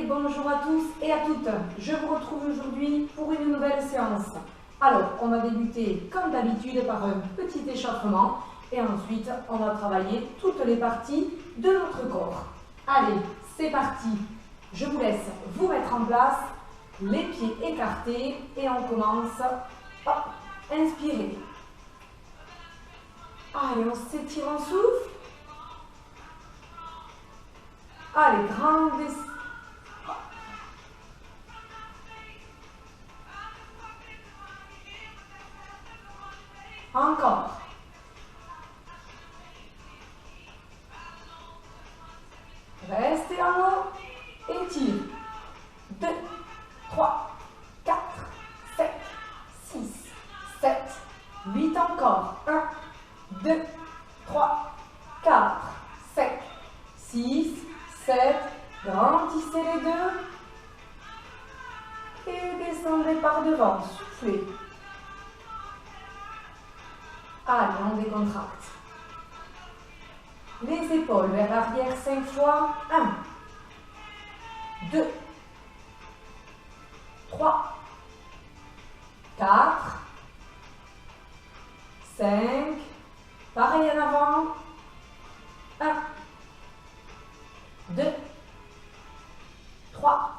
bonjour à tous et à toutes. Je vous retrouve aujourd'hui pour une nouvelle séance. Alors, on va débuter comme d'habitude par un petit échauffement et ensuite on va travailler toutes les parties de notre corps. Allez, c'est parti. Je vous laisse vous mettre en place, les pieds écartés et on commence. Hop, inspirez. Allez, on s'étire en souffle. Allez, grand descente. Encore. Restez en haut. Étire. 2, 3, 4, 5, 6, 7, 8 encore. 1, 2, 3, 4, 5, 6, 7. Grandissez les deux. Et descendez par devant. Soufflez. Allez, on décontracte. Les épaules vers l'arrière 5 fois. 1, 2, 3, 4, 5. Pareil en avant. 1, 2, 3,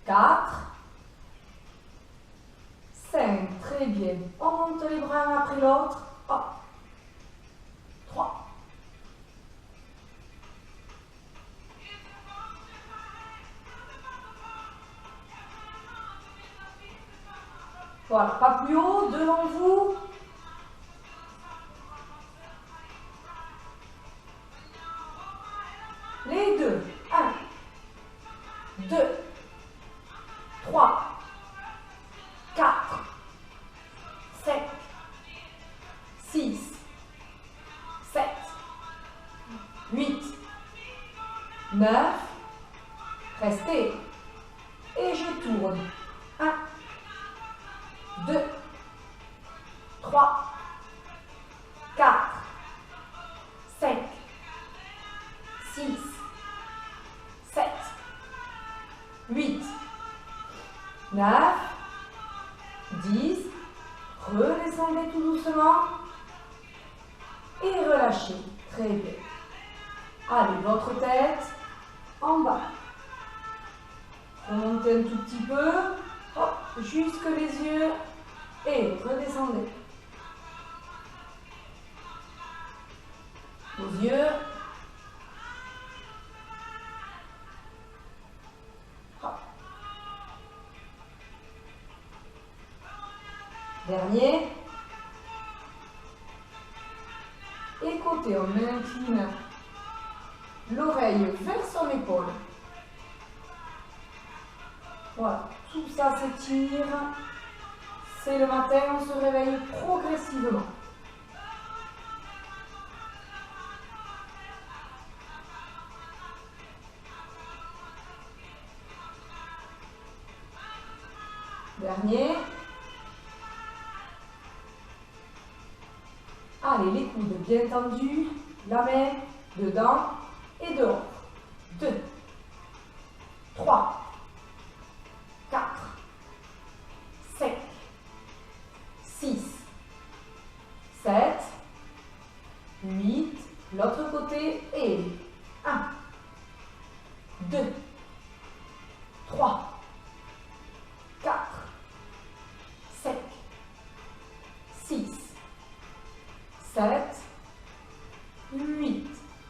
4, 5. Très bien. On monte les bras un après l'autre. 3. Voilà, pas plus haut, devant vous. Les deux. 1, 2, 3, 4, 5, 6, 7, 8, 9. Restez. Et je tourne. 1, 2, 3, 4, 5, 6, 7, 8, 9, 10. Redescendez tout doucement et relâchez. Très bien. Allez, votre tête en bas. Remontez un tout petit peu. Hop, jusque les yeux et redescendez. Vos yeux. Hop. Dernier. Et côté, on incline l'oreille vers son épaule. Voilà, tout ça s'étire. C'est le matin, on se réveille progressivement. Dernier. Allez, les coudes bien tendus, la main dedans et dehors. 2, 3, 4, 5, 6, 7, 8, l'autre côté et 1, 2, 3, 4, 5, 6, 7, 8.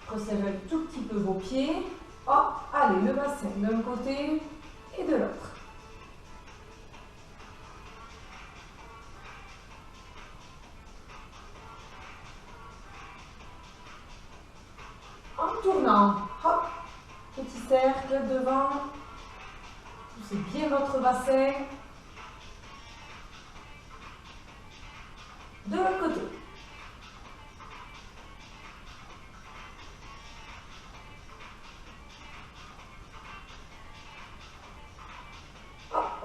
Resserrez un tout petit peu vos pieds. Hop, allez, le bassin d'un côté et de l'autre. En tournant, hop, petit cercle devant. Poussez bien votre bassin. De l'autre côté.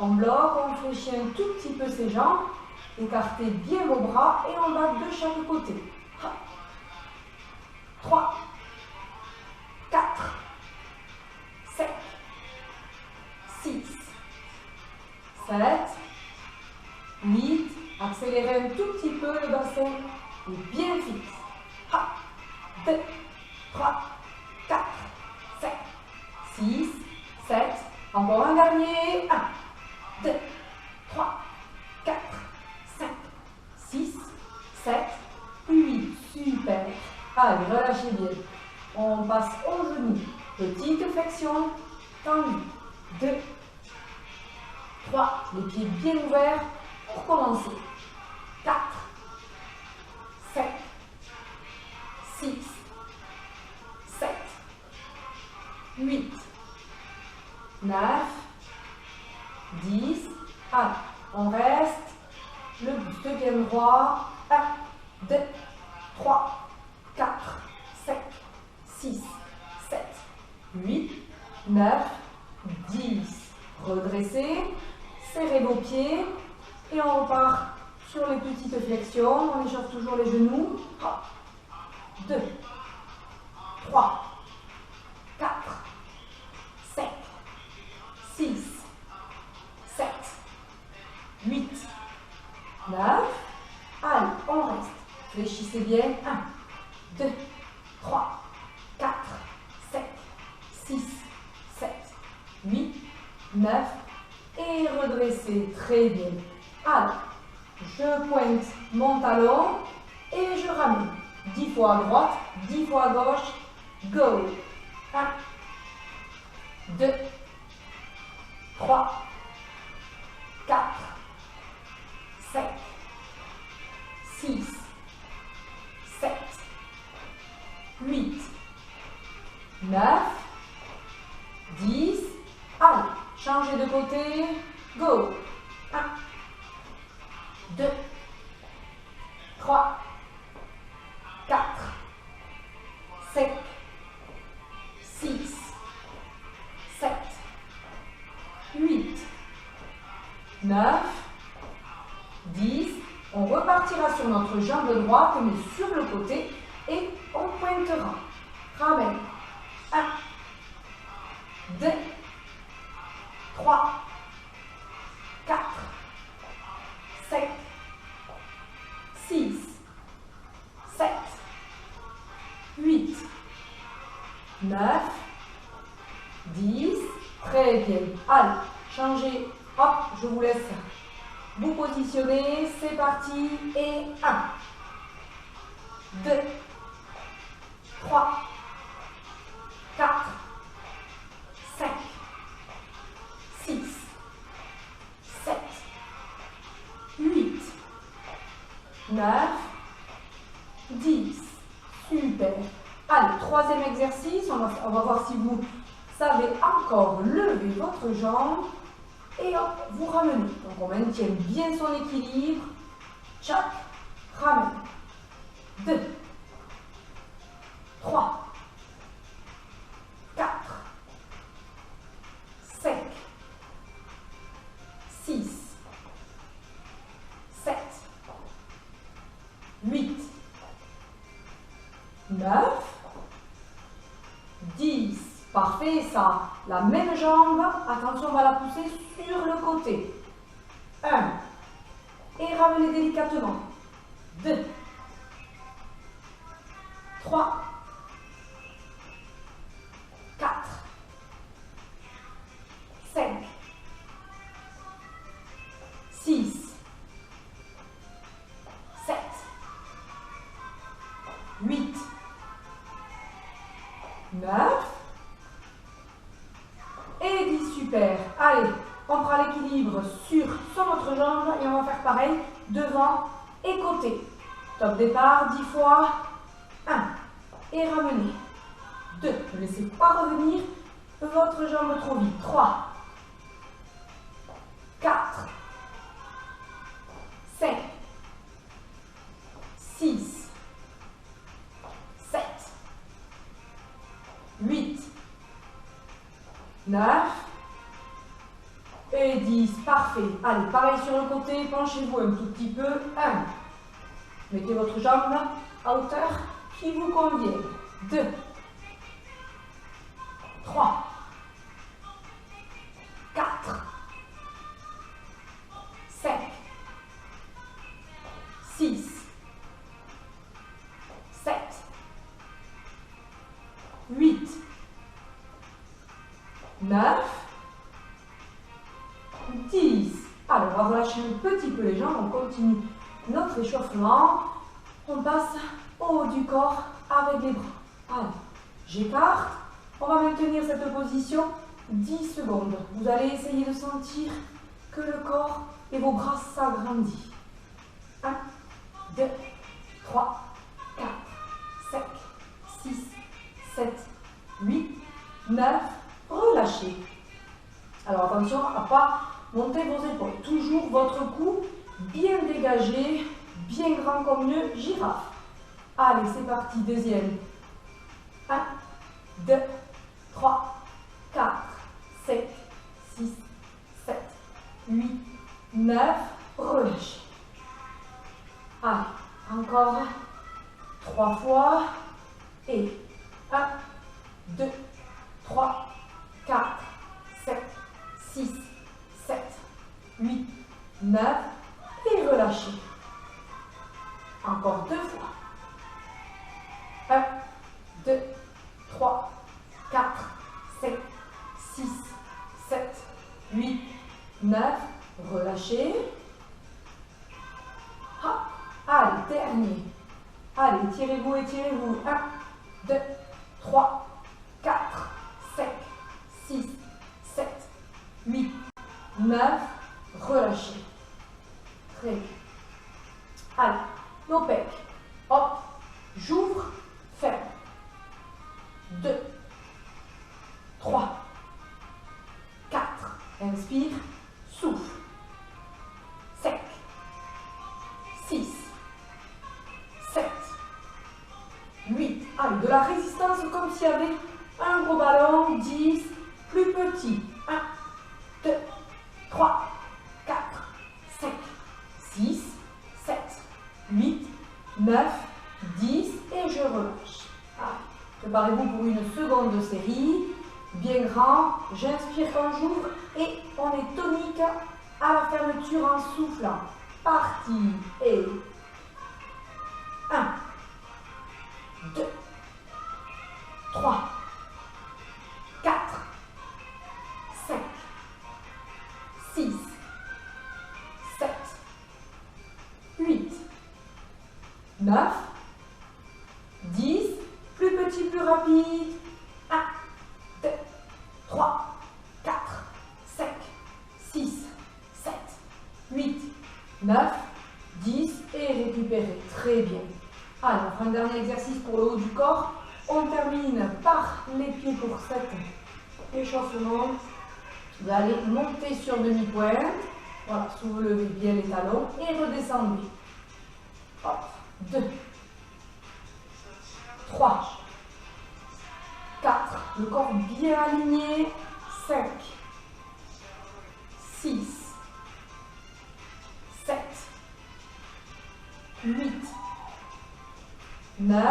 On bloque, on fléchit un tout petit peu ses jambes, écartez bien vos bras et on bat de chaque côté. 3, 4, 5, un tout petit peu le bassin est bien fixe. 1, 2, 3, 4, 5, 6, 7. Encore un dernier. 1, 2, 3, 4, 5, 6, 7, 8. Super. Allez, relâchez bien. On passe au genou. Petite flexion. Tendu. 2, 3. Les pieds bien ouverts pour commencer. 4, 5, 6, 7, 8, 9, 10. Allez, on reste. Le buste bien droit. 1, 2, 3, 4, 5, 6, 7, 8, 9, 10. Redressez, serrez vos pieds et on repart sur les petites flexions. On échauffe toujours les genoux. 2, 3, 4, 5, 6, 7, 8, 9. Allez, on reste. Fléchissez bien. 1, 2, 3, 4, 5, 6, 7, 8, 9. Et redressez. Très bien. Alors, je pointe mon talon et je ramène. 10 fois à droite, 10 fois à gauche. Go. 1, 2, 3, 4, 5, 6, 7, 8, 9, 10. Allez, changez de côté. Go. 1, 2, 3, 4, 5, 6, 7, 8, 9, 10. On repartira sur notre jambe droite, mais sur le côté, et on pointera. Ramène. 1, 2, 3, 4, 5, 6, 7, 8, 9, 10. Très bien. Allez, changez. Hop, je vous laisse vous positionner. C'est parti. Et 1, 2, 3, 4, 5, 6, 7, 8, 9, 10. Super. Allez, troisième exercice. On va voir si vous savez encore lever votre jambe. Et hop, vous ramenez. Donc on maintient bien son équilibre. Tchac, ramène. 2, 3, 4, 5, 6, 7, 8, 9, 10. Parfait, ça. La même jambe, attention, on va la pousser sur le côté. 1. Et ramenez délicatement. 2. 3. 4. 5. 6. 7. 8. 9. Et 10, super. Allez, on prend l'équilibre sur notre jambe et on va faire pareil devant et côté. Top départ, 10 fois. 1. Et ramenez. 2. Ne laissez pas revenir votre jambe trop vite. 3. 4. 5. 6. 7. 8. 9 et 10. Parfait. Allez, pareil sur le côté. Penchez-vous un tout petit peu. 1. Mettez votre jambe à hauteur qui vous convient. 2. 3. 4. 5. 9, 10. Alors, on va relâcher un petit peu les jambes, on continue notre échauffement. On passe au haut du corps avec les bras. Allez, j'écarte. On va maintenir cette position 10 secondes. Vous allez essayer de sentir que le corps et vos bras s'agrandissent. 1, 2, 3, 4, 5, 6, 7, 8, 9. Relâchez. Alors attention à ne pas monter vos épaules. Toujours votre cou bien dégagé, bien grand comme une girafe. Allez, c'est parti. Deuxième. 1, 2, 3, 4, 5, 6, 7, 8, 9. Relâchez. Allez, encore 3 fois. Et 1, 2, 3, 4, 5, 6, 7, 8, 9. Et relâchez. Encore 2 fois. 1, 2, 3, 4, 5, 6, 7, 8, 9. Relâchez. Hop. Allez, dernier. Allez, étirez-vous, étirez-vous. 1, 2, 3, 4, 5, 6, 7, 8, 9. Relâchez. Très bien. Allez, nos pecs. Hop, j'ouvre, ferme. 2, 3, 4. Inspire, souffle. 5, 6, 7, 8. Allez, de la résistance comme s'il y avait un gros ballon. 10, plus petit. 1, 2, 3, 4, 5, 6, 7, 8, 9, 10 et je relâche. Allez, préparez-vous pour une seconde série. Bien grand, j'inspire quand j'ouvre et on est tonique à la fermeture en soufflant. Parti et 1, 2, 3, 4, 5, 6, 7, 8, 9, 10, plus petit, plus rapide. 1, 2, 3, 4, 5, 6, 7, 8, 9, 10 et récupérez. Très bien. Allez, on fera un dernier exercice pour le haut du corps. On termine par les pieds pour cet échauffement. Vous allez monter sur demi-pointe. Voilà, soulevez bien les talons et redescendez. Hop, 2, 3, 4, le corps bien aligné. 5, 6, 7, 8, 9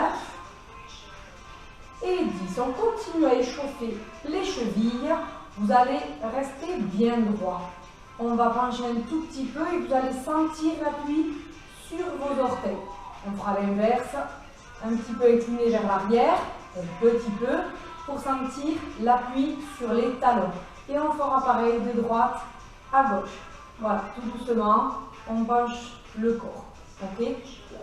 et 10. On continue à échauffer les chevilles. Vous allez rester bien droit. On va pencher un tout petit peu et vous allez sentir l'appui sur vos orteils. On fera l'inverse, un petit peu incliné vers l'arrière, un petit peu, pour sentir l'appui sur les talons. Et on fera pareil de droite à gauche. Voilà, tout doucement, on penche le corps. Ok?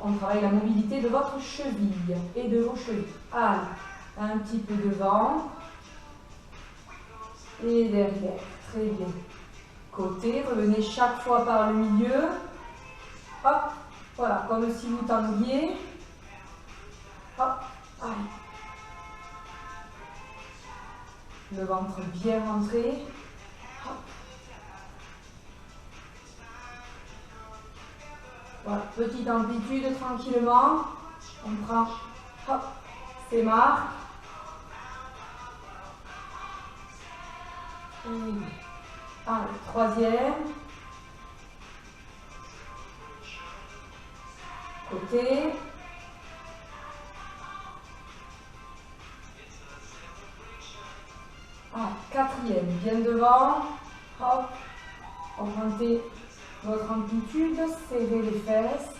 On travaille la mobilité de votre cheville et de vos chevilles. Allez, un petit peu devant et derrière. Très bien. Côté, revenez chaque fois par le milieu. Hop, voilà, comme si vous tendiez. Hop, allez. Le ventre bien rentré. Hop. Voilà, petite amplitude tranquillement. On prend hop, ses marques. Allez, troisième. Côté. Ah, quatrième, bien devant. Hop, augmentez votre amplitude, serrez les fesses.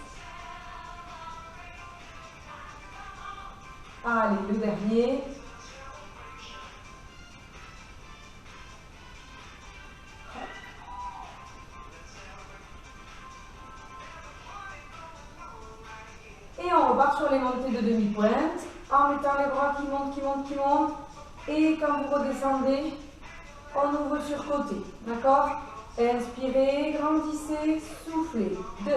Allez, le dernier. allez monter de demi-pointe en mettant les bras qui montent, qui montent, qui montent. Et quand vous redescendez, on ouvre sur côté. D'accord? Inspirez, grandissez, soufflez. 2.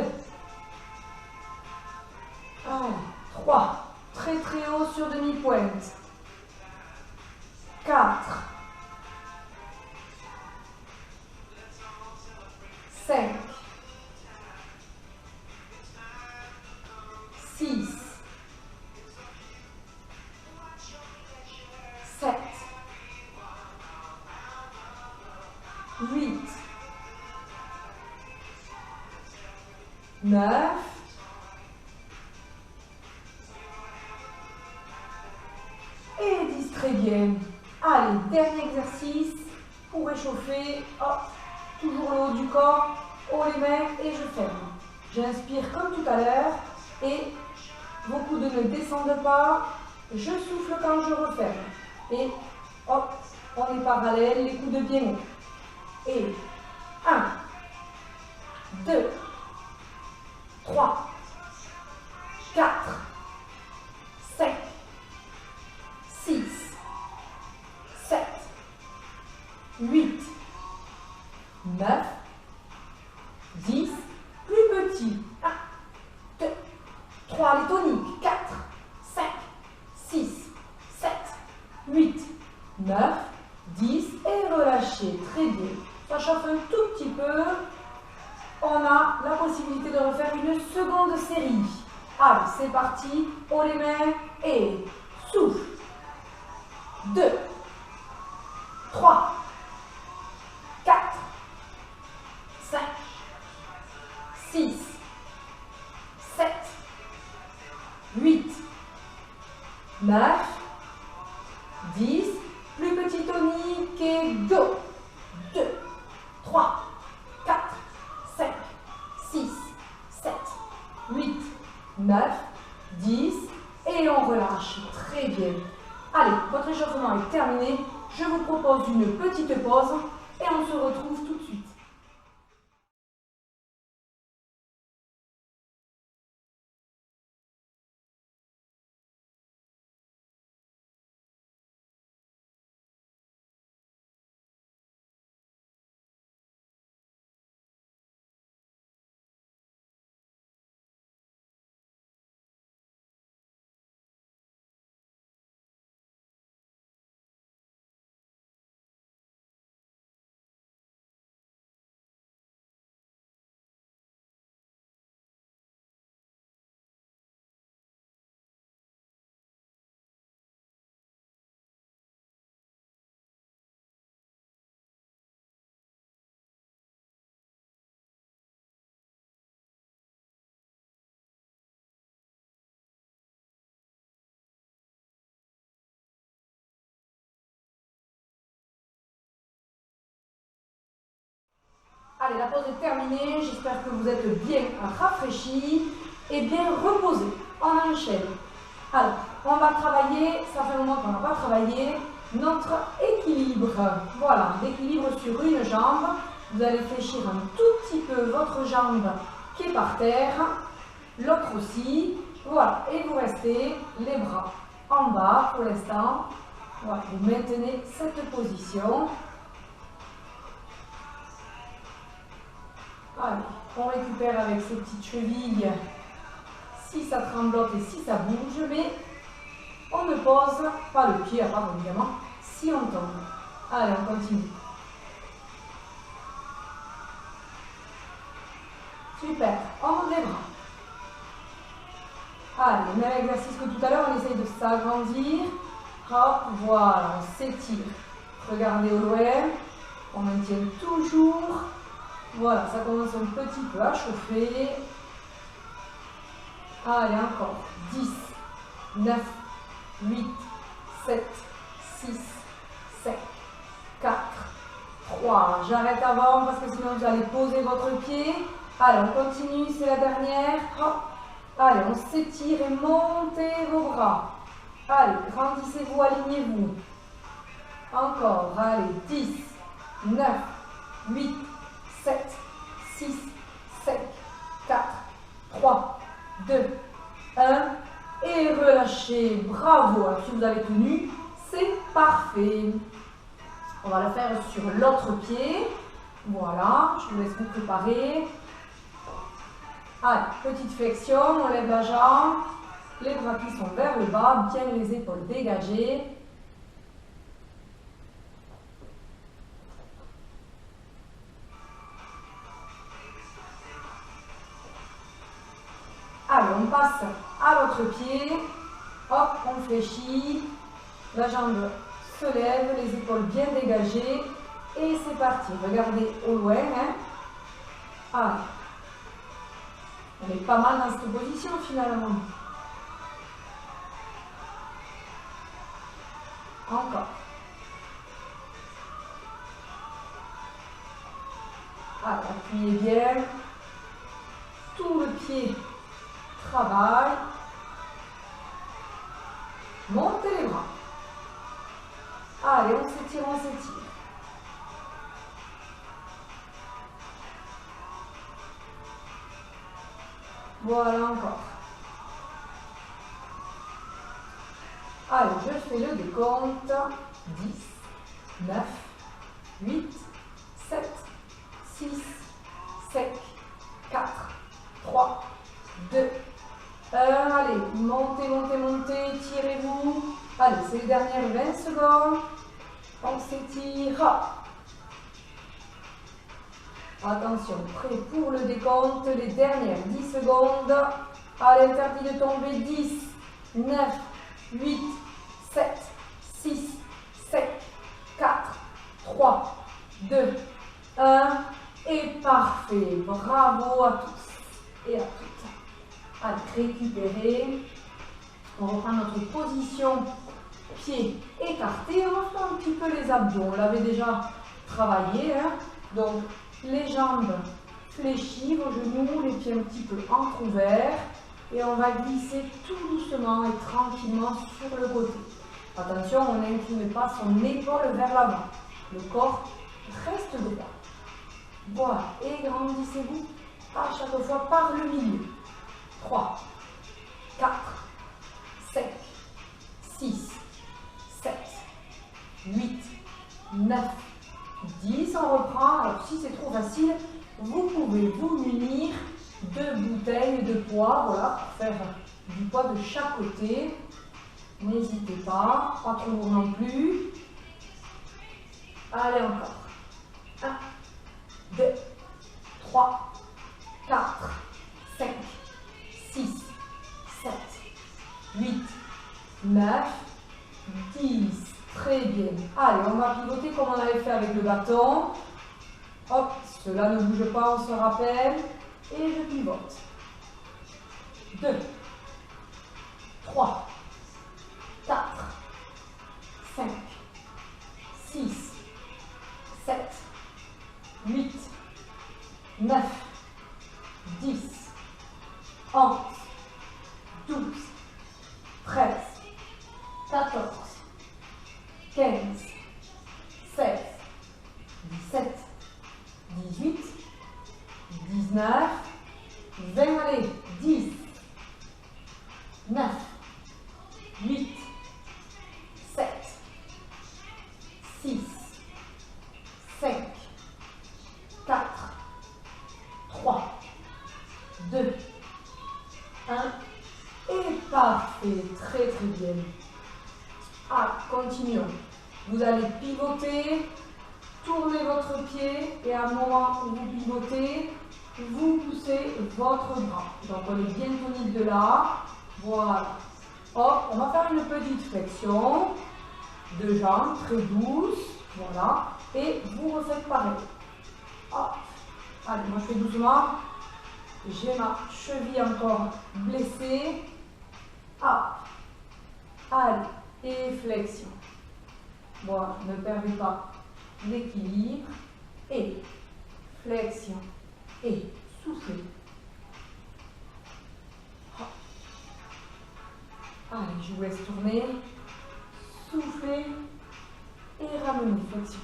3. Très très haut sur demi-pointe. 4. 5. 6. 7. 8. 9. Et 10, très bien. Allez, dernier exercice pour réchauffer. Hop, toujours le haut du corps, haut les mains et je ferme. J'inspire comme tout à l'heure et vos coudes ne descendent pas. Je souffle quand je referme. Et hop, on est parallèle, les coudes bien hauts. Et 1, 2, 3, 4, 5, 6, 7, 8, 9, 10, plus petit. 1, 2, 3, les toniques. 4, 5, 6, 7, 8, 9, 10 et relâchez. Très bien. Ça chauffe un tout petit peu. On a la possibilité de refaire une seconde série. Allez, c'est parti. Haut les mains et souffle. 2, 3, 4, 5, 6, 7, 8, 9, 10. Plus petit tonique et go. 2, 3, 4, 5, 6, 7, 8, 9, 10. Et on relâche. Très bien. Allez, votre échauffement est terminé. Je vous propose une petite pause et on se retrouve tout de suite. Allez, la pause est terminée. J'espère que vous êtes bien rafraîchis et bien reposés. On enchaîne. Alors, on va travailler, ça fait un moment qu'on n'a pas travaillé, notre équilibre. Voilà, l'équilibre sur une jambe. Vous allez fléchir un tout petit peu votre jambe qui est par terre, l'autre aussi. Voilà, et vous restez les bras en bas pour l'instant. Voilà, vous maintenez cette position. Allez, on récupère avec ces petites chevilles si ça tremblote et si ça bouge, mais on ne pose pas le pied à part évidemment si on tombe. Allez, on continue. Super, on ouvre les bras. Allez, même exercice que tout à l'heure, on essaye de s'agrandir. Hop, voilà, on s'étire. Regardez au loin, on maintient toujours. Voilà, ça commence un petit peu à chauffer. Allez, encore. 10, 9, 8, 7, 6, 5, 4, 3. J'arrête avant parce que sinon vous allez poser votre pied. Allez, on continue, c'est la dernière. Hop. Allez, on s'étire et montez vos bras. Allez, grandissez-vous, alignez-vous. Encore, allez, 10, 9, 8, 7, 6, 5, 4, 3, 2, 1. et relâchez. Bravo. Alors, si vous avez tenu, c'est parfait. On va le faire sur l'autre pied. Voilà, je vous laisse vous préparer. Allez, petite flexion, on lève la jambe. Les bras qui sont vers le bas, bien les épaules dégagées. Allez, on passe à l'autre pied. Hop, on fléchit. La jambe se lève, les épaules bien dégagées. Et c'est parti. Regardez au loin. Hein. Allez. On est pas mal dans cette position finalement. Encore. Allez, appuyez bien. Tout le pied travaille. Montez les bras. Allez, on s'étire, on s'étire. Voilà encore. Allez, je fais le décompte. 10, 9, 8, 7, 6, 5, 4, 3, 2, 1. Allez, montez, montez, montez, tirez-vous. Allez, c'est les dernières 20 secondes. On s'étire. Attention, prêt pour le décompte, les dernières 10 secondes. Allez, interdit de tomber. 10, 9, 8, 7, 6, 5, 4, 3, 2, 1. Et parfait. Bravo à tous et à toutes. Allez, récupérer. On reprend notre position, pieds écartés. On va faire un petit peu les abdos. On l'avait déjà travaillé. Hein. Donc, les jambes fléchies, vos genoux, les pieds un petit peu entrouverts. Et on va glisser tout doucement et tranquillement sur le côté. Attention, on n'incline pas son épaule vers l'avant. Le corps reste droit. Voilà, et grandissez-vous à chaque fois par le milieu. 3, 4, 5, 6, 7, 8, 9, 10. On reprend. Alors, si c'est trop facile, vous pouvez vous munir de bouteilles de poids, voilà, pour faire du poids de chaque côté. N'hésitez pas, pas trop lourd non plus. Allez, encore. 1, 2, 3, 4, 5, 6, 7, 8, 9, 10. Très bien. Allez, on va pivoter comme on avait fait avec le bâton. Hop, cela ne bouge pas, on se rappelle. Et je pivote. 2, 3, 4, 5, 6, 7, 8, 9, 10, 11, 12, 13, 14, 15, 16, 17, 18, 19, 20, allez, 10, 9, 8, 7, 6, 5, 4, 3, 2, 1, et parfait, très très bien. Ah, continuons. Vous allez pivoter, tournez votre pied et à un moment où vous pivotez, vous poussez votre bras. Donc on est bien tonique de là. Voilà. Hop, on va faire une petite flexion de jambes très douce. Voilà. Et vous refaites pareil. Hop. Allez, moi je fais doucement. J'ai ma cheville encore blessée. Hop. Allez. Et flexion. Voilà, ne perdez pas l'équilibre. Et flexion. Et soufflez. Allez, je vous laisse tourner. Soufflez. Et ramenez flexion.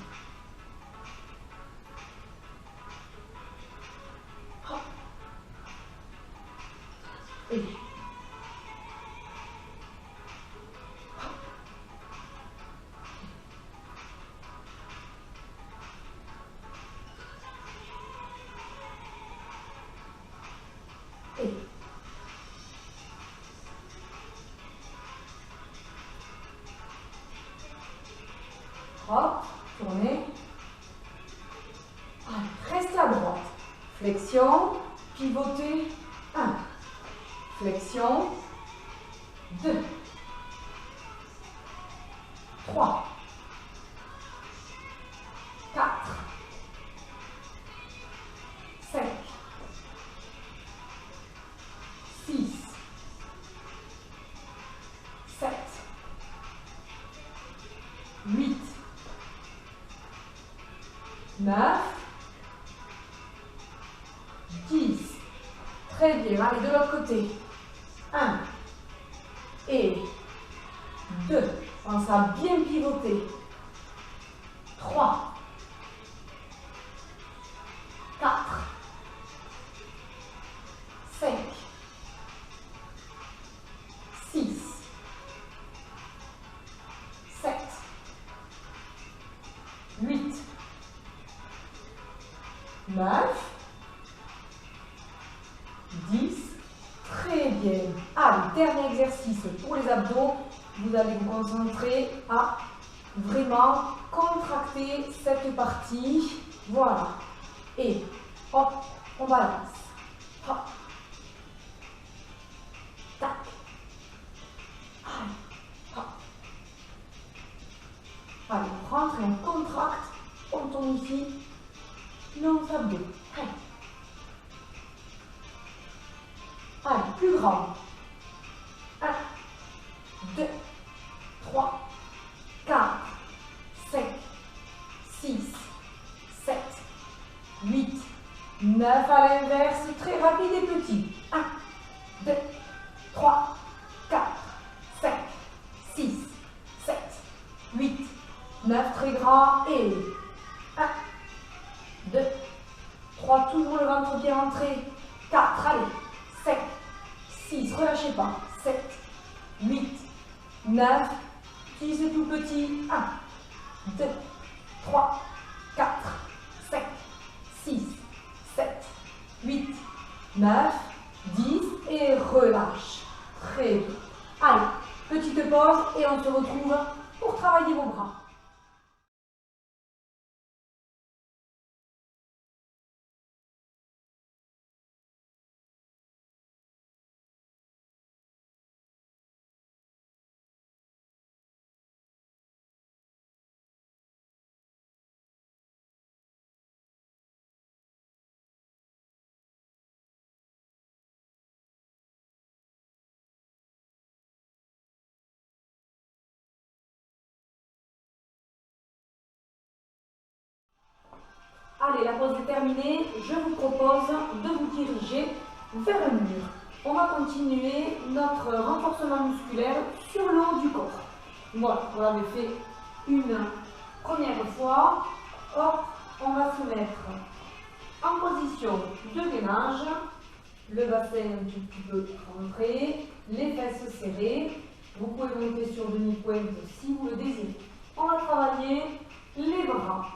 Et Flexion, pivoter, 1. Flexion, 2. 3. 4. 5. 6. 7. 8. 9. 10. Très bien. Allez, de l'autre côté. 1 et 2. Pense à bien pivoter. 3. 4. 5. 6. 7. 8. 9. 10. Très bien. Allez, dernier exercice pour les abdos. Vous allez vous concentrer à vraiment contracter cette partie. Voilà. Et hop, on balance. Hop. Tac. Allez, hop. Allez, on rentre et on contracte. On tonifie nos abdos. Allez. Allez, plus grand. 1, 2, 3, 4, 5, 6, 7, 8, 9 à l'inverse, très rapide et petit. 1, 2, 3, 4, 5, 6, 7, 8, 9, très grand et 1, 2, 3, toujours le ventre bien rentré. 4, allez. 5, 6, relâchez pas, 7, 8, 9, 10 c'est tout petit, 1, 2, 3, 4, 5, 6, 7, 8, 9, 10 et relâche. Très bien. Allez, petite pause et on se retrouve pour travailler vos bras. Allez, la pause est terminée. Je vous propose de vous diriger vers le mur. On va continuer notre renforcement musculaire sur le haut du corps. Voilà, vous l'avez fait une première fois. Hop, on va se mettre en position de gainage. Le bassin un petit peu rentré, les fesses serrées. Vous pouvez monter sur demi-pointe si vous le désirez. On va travailler les bras.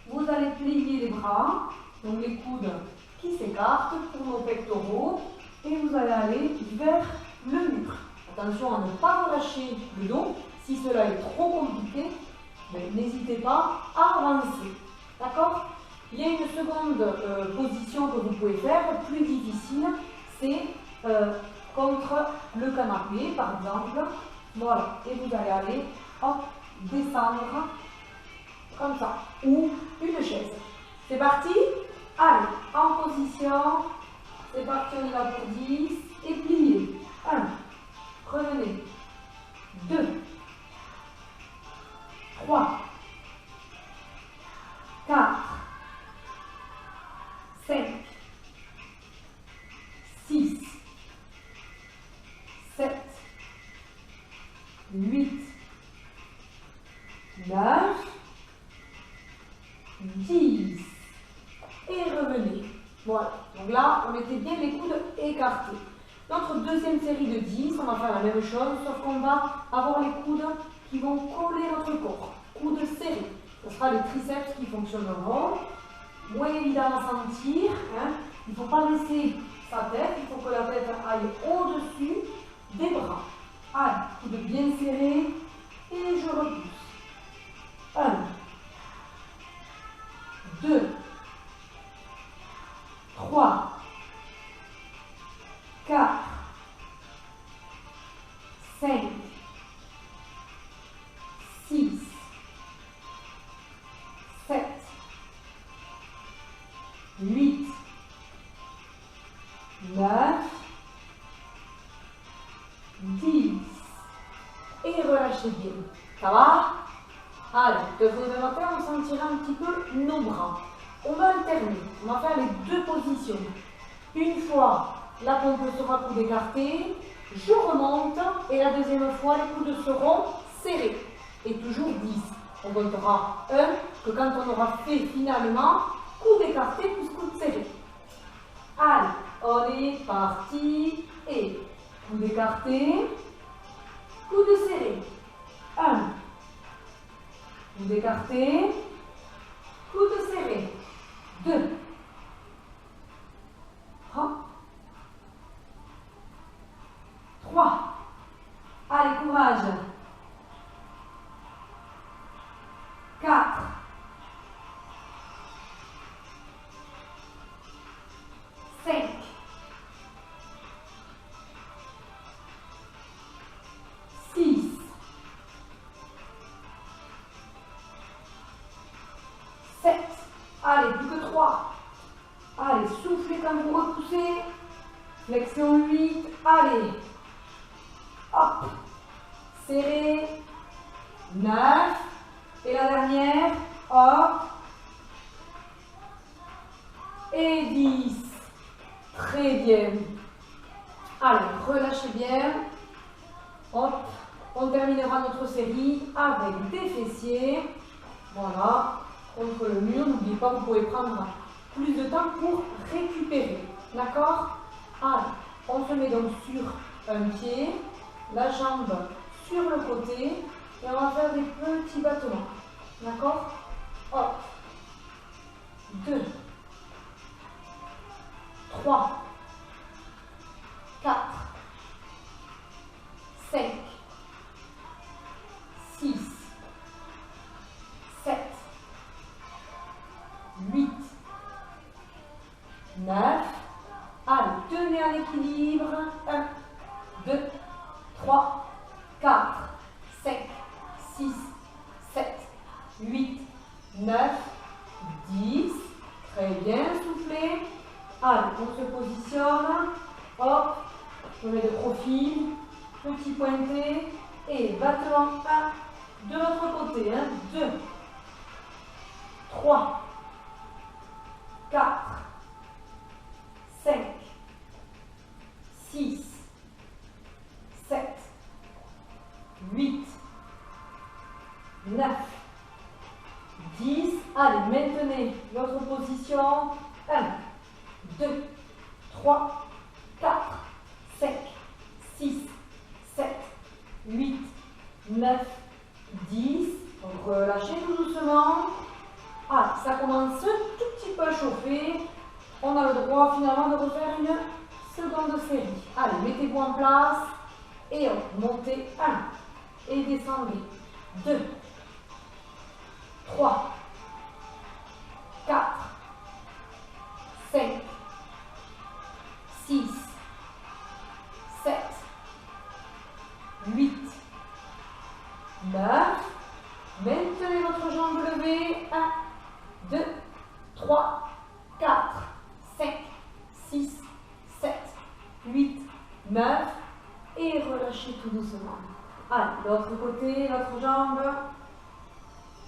Vous allez plier les bras, donc les coudes qui s'écartent pour nos pectoraux, et vous allez aller vers le mur. Attention à ne pas relâcher le dos. Si cela est trop compliqué, n'hésitez pas à avancer. D'accord? Il y a une seconde position que vous pouvez faire, plus difficile, c'est contre le canapé, par exemple. Voilà, et vous allez aller, hop, descendre comme ça, ou une chaise. C'est parti? Allez, en position, c'est parti, on y va pour 10, et pliez. 1, revenez. 2, 3, 4, 5, 6, 7, 8, 9, 10 et revenez. Voilà, donc là on mettait bien les coudes écartés. Notre deuxième série de 10, on va faire la même chose, sauf qu'on va avoir les coudes qui vont coller notre corps. Coudes serrés. Ce sera les triceps qui fonctionneront. Moins évident à sentir. Hein. Il ne faut pas laisser sa tête, il faut que la tête aille au-dessus des bras. Allez, coudes bien serrés et je repousse. 1, 2, étirer un petit peu nos bras. On va alterner, on va faire les deux positions. Une fois, la pompe sera coude écarté, je remonte et la deuxième fois, les coudes seront serrés. Et toujours 10. On comptera 1 que quand on aura fait finalement coude écarté plus coude serré. Allez, on est parti et coude écarté, coude serré. 1, coude écarté, coude serré. 2, hop. 3, allez, courage. 4, 5, 6, 7, allez, plus que 3. Allez, soufflez quand vous repoussez. Flexion 8, allez. Hop. Serré. 9. Et la dernière. Hop. Et 10. Très bien. Allez, relâchez bien. Hop. On terminera notre série avec des fessiers. Voilà. Contre le mur. N'oubliez pas, vous pouvez prendre plus de temps pour récupérer. D'accord? Allez, on se met donc sur un pied, la jambe sur le côté et on va faire des petits battements. D'accord? Hop. 2, 3, 4, 5, 6, 7, 8, 9. Allez, tenez en équilibre. 1, 2, 3, 4, 5, 6, 7, 8, 9, 10. Très bien, soufflez. Allez, on se positionne. Hop, je mets de profil. Petit pointé. Et battement 1 de l'autre côté. 1, 2, 3, 4, 5, 6, 7, 8, 9, 10. Allez, maintenez votre position. 1, 2, 3, 4, 5, 6, 7, 8, 9, 10. Relâchez tout doucement. Ah, ça commence un tout petit peu à chauffer. On a le droit finalement de refaire une seconde série. Allez, mettez-vous en place et on montez 1 et descendez 2, 3, 4, 5, 6, 7, 8, 9. Maintenez votre jambe levée. 1, 2, 3, 4, 5, 6, 7, 8, 9. Et relâchez tout doucement. Allez, l'autre côté, l'autre jambe.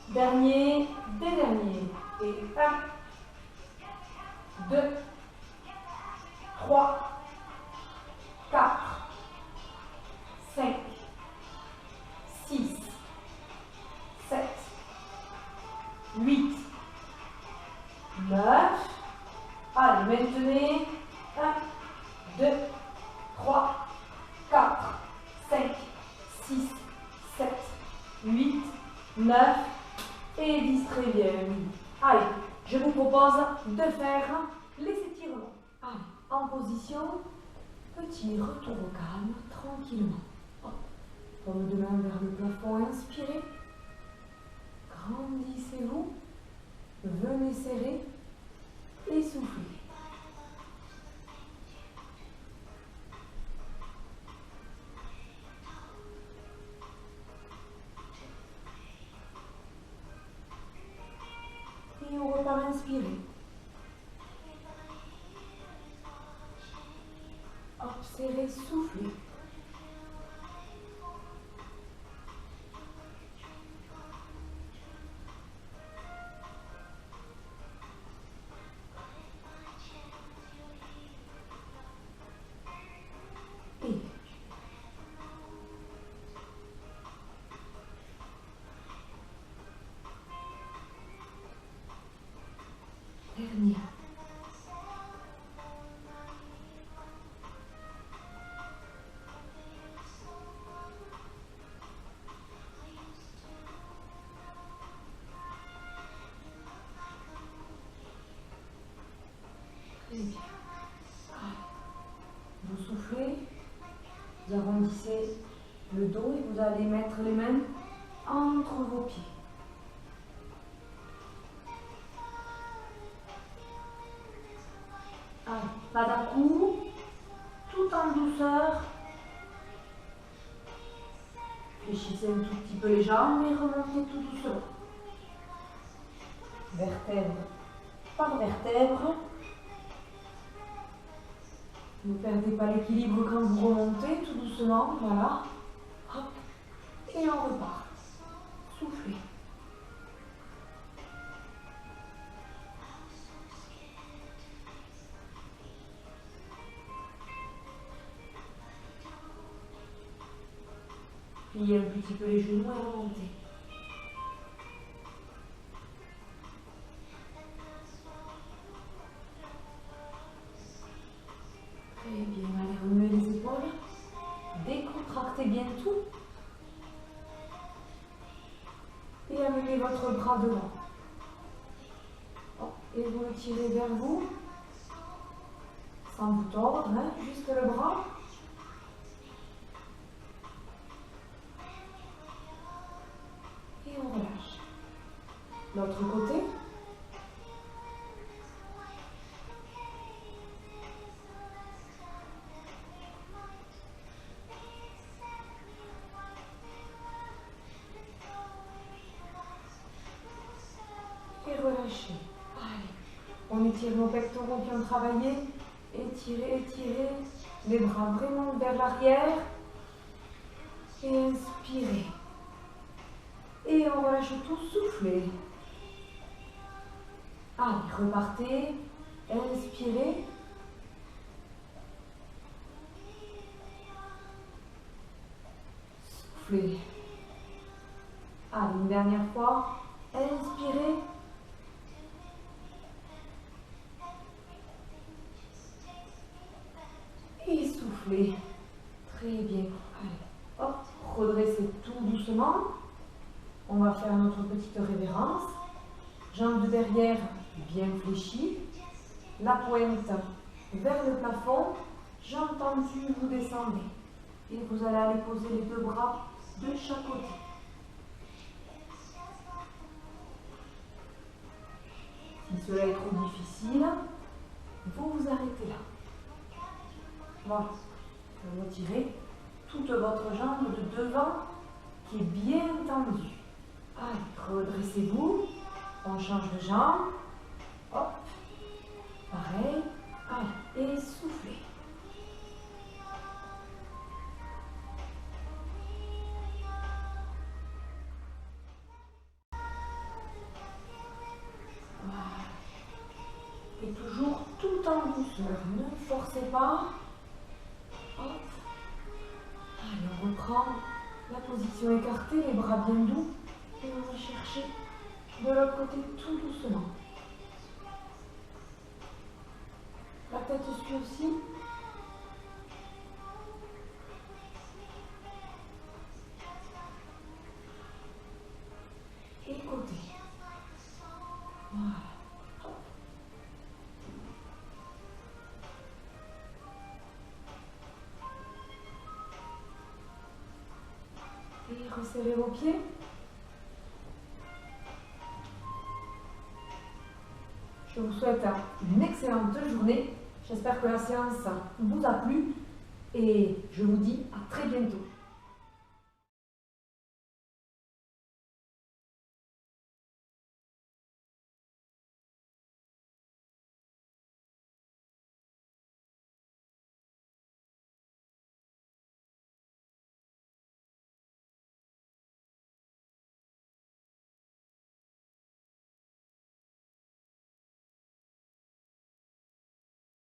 Dernier, des derniers. Et 1, 2, 3, 4, 5, 6, 7, 8, 9. Allez, maintenez. 1, 2, 3, 4, 5, 6, 7, 8, 9 et 10. Très bien. Allez, je vous propose de faire les étirements. Allez, en position, petit retour au calme, tranquillement. Paume de main vers le plafond, inspirez. Grandissez-vous. Venez serrer et soufflez. Et on repart inspirer. Observez, soufflez. hernia. Très bien. Vous soufflez, vous arrondissez le dos et vous allez mettre les mains entre vos pieds. Allez, pas d'un-coup, tout en douceur. Fléchissez un tout petit peu les jambes et remontez tout doucement. Vertèbre par vertèbre. Ne perdez pas l'équilibre quand vous remontez, tout doucement, voilà. Hop. Et on repart. Soufflez. Pliez un petit peu les genoux et remontez. Très bien, allez, remuez les épaules. Décontractez bien tout. Et amenez votre bras devant. Et vous le tirez vers vous. Sans vous tordre, hein, juste le bras. Et on relâche. L'autre côté. Et relâchez. Allez. On étire nos pectoraux qui ont travaillé. Étirez, étirez. Les bras vraiment vers l'arrière. Et inspirez. Et on relâche tout, soufflez. Allez, repartez. Inspirez. Soufflez. Allez, une dernière fois. Inspirez. Et soufflez. Très bien. Allez, hop, redressez tout doucement. On va faire notre petite révérence. Jambes de derrière bien fléchies. La pointe vers le plafond. Jambes tendues, vous descendez. Et vous allez aller poser les deux bras de chaque côté. Si cela est trop difficile, vous vous arrêtez là. Voilà. Vous retirez toute votre jambe de devant qui est bien tendue. Allez, redressez-vous. On change de jambe. Hop. Pareil. Allez, et soufflez. Voilà. Et toujours tout en douceur. Ne forcez pas. Hop. Allez, on reprend la position écartée, les bras bien doux. Et on va chercher de l'autre côté tout doucement. La tête suit aussi. Et côté. Voilà. Hop. Et resserrez vos pieds. Je vous souhaite une excellente journée. J'espère que la séance vous a plu et je vous dis à très bientôt.